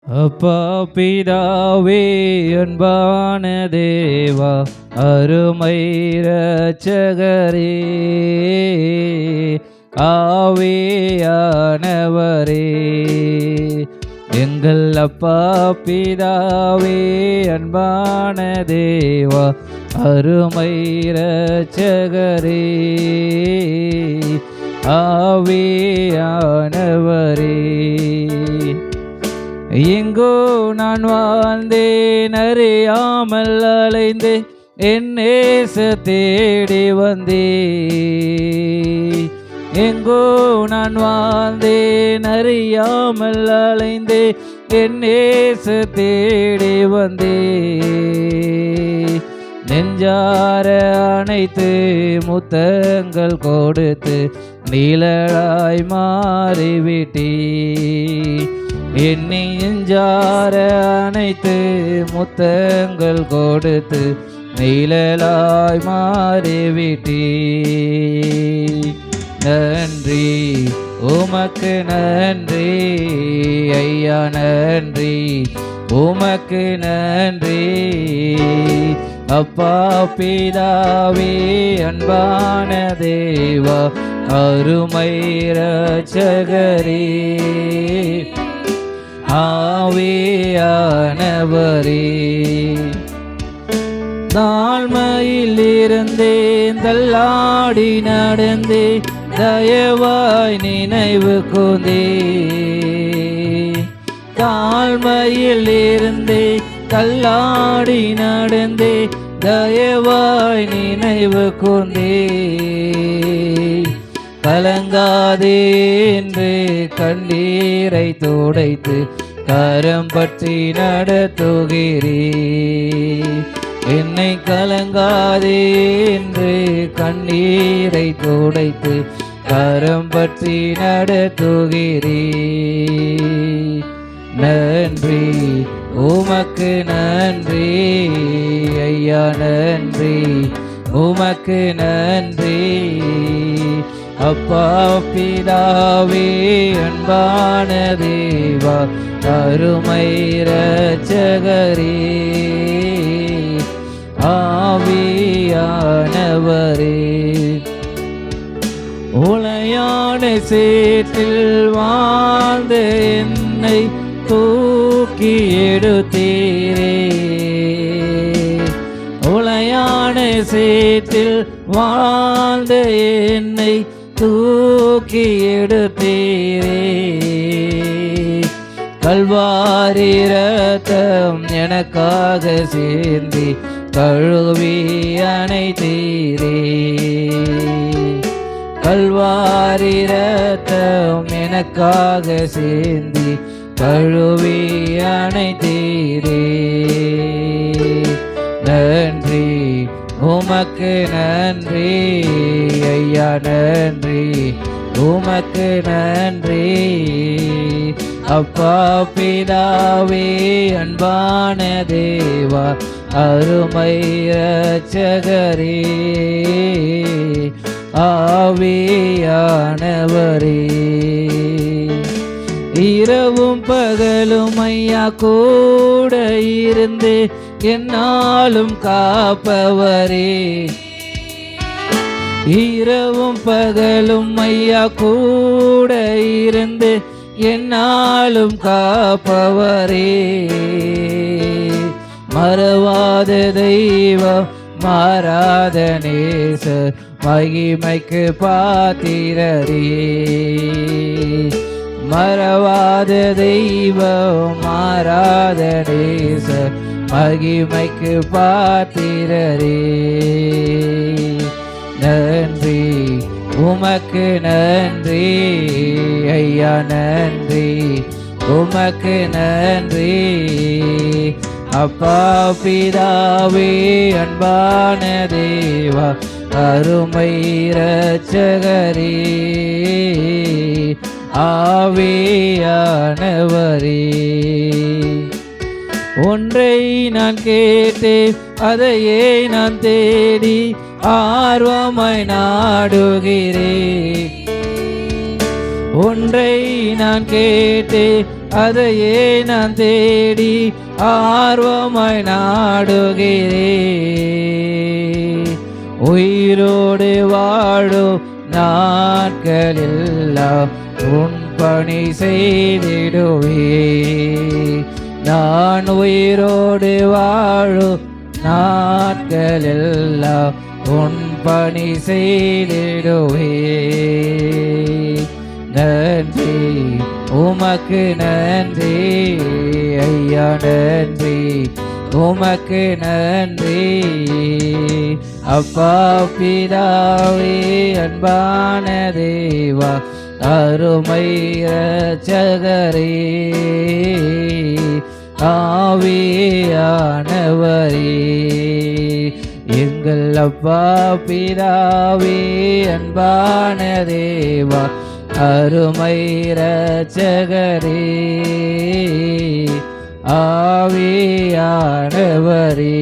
அப்பா பிதாவே அன்பான தேவா அருமை இரட்சகரே ஆவியானவரே எங்கள் அப்பா பிதாவே அன்பான தேவா அருமை இரட்சகரே ஆவியானவரே எங்கோ நான் வாழ்ந்தேன் அறியாமல் அலைந்தேன் என் நேச தேடி வந்தே எங்கோ நான் வாழ்ந்தேன் அறியாமல் அலைந்தேன் என் நேச தேடி வந்தே நெஞ்சார அனைத்து முத்தங்கள் கொடுத்து நீழலாய் மாறிவிட்டே என்னை நெஞ்சார அனைத்து முத்தங்கள் கொடுத்து நீழலாய் மாறிவிட்டே நன்றி உமக்கு நன்றி ஐயா நன்றி உமக்கு நன்றி அப்பா பிதாவே அன்பான தேவா அருமை இரட்சகரே ஆவியானவரே தாழ்மையில் இருந்தேன் தள்ளாடி நடந்தே தயவாய் நினைவு கூந்தே தாழ்மையில் இருந்தே தள்ளாடி நடந்தே தயவாய் நினைவு கூந்தே கலங்காதே என்று கண்ணீரை துடைத்து கரம் பற்றி நடத்துகிறே என்னை கலங்காதே என்று கண்ணீரை துடைத்து கரம் பற்றி நடத்துகிறே நன்றி உமக்கு நன்றி ஐயா நன்றி உமக்கு நன்றி அப்பா பிதாவே அன்பான தேவா அருமை இரட்சகரே ஆவியானவரே உளையான சேற்றில் வாழ்ந்த என்னை தூக்கி எடுத்தீரே உளையான சேற்றில் வாழ்ந்த என்னை தூக்கி எடுத்தீரே கல்வாரி இரத்தம் எனக்காக சேர்ந்து கழுவி அணைத்தீரே கல்வாரி இரத்தம் எனக்காக சேர்ந்து கழுவி அணைத்தீரே நன்றி உமக்கு நன்றி ஐயா நன்றி உமக்கு நன்றி அப்பா பிதாவே அன்பான தேவா அருமை இரட்சகரே ஆவியானவரே இரவும் பகலும் ஐயா கூட இருந்து என்னாலும் காப்பவரே இரவும் பகலும் ஐயா கூட இருந்து என்னாலும் காப்பவரே மறவாத தெய்வம் மாறாத நேசர் மகிமைக்கு பாத்திரரே மறவாத தெய்வம் மாறாத நேசர் மகிமைக்கு பாத்திரரே நன்றி உமக்கு நன்றி ஐயா நன்றி உமக்கு நன்றி அப்பா பிதாவே அன்பான தேவா அருமை இரட்சகரே ஆவியானவரே ஒன்றை நான் கேட்டேன் அதையே நான் தேடி ஆர்வமாய் நாடுகிறேன் ஒன்றை நான் கேட்டேன் அதையே நான் தேடி ஆர்வமாய் நாடுகிறேன். உயிரோடு வாழும் நாட்களெல்லாம் உன் பணி செய்திடுவேன். நான் உயிரோடு வாழும் நாட்களெல்லாம் உன் பணி செய்திடுவேன். நன்றி உமக்கு நன்றி ஐயா, நன்றி உமக்கு நன்றி. அப்பா பிதாவே அன்பான தேவா, அருமை இரட்சகரே, ஆவியானவரே, எங்கள் அப்பா பிதாவே அன்பான தேவா, அருமை இரட்சகரே, ஆவியானவரே,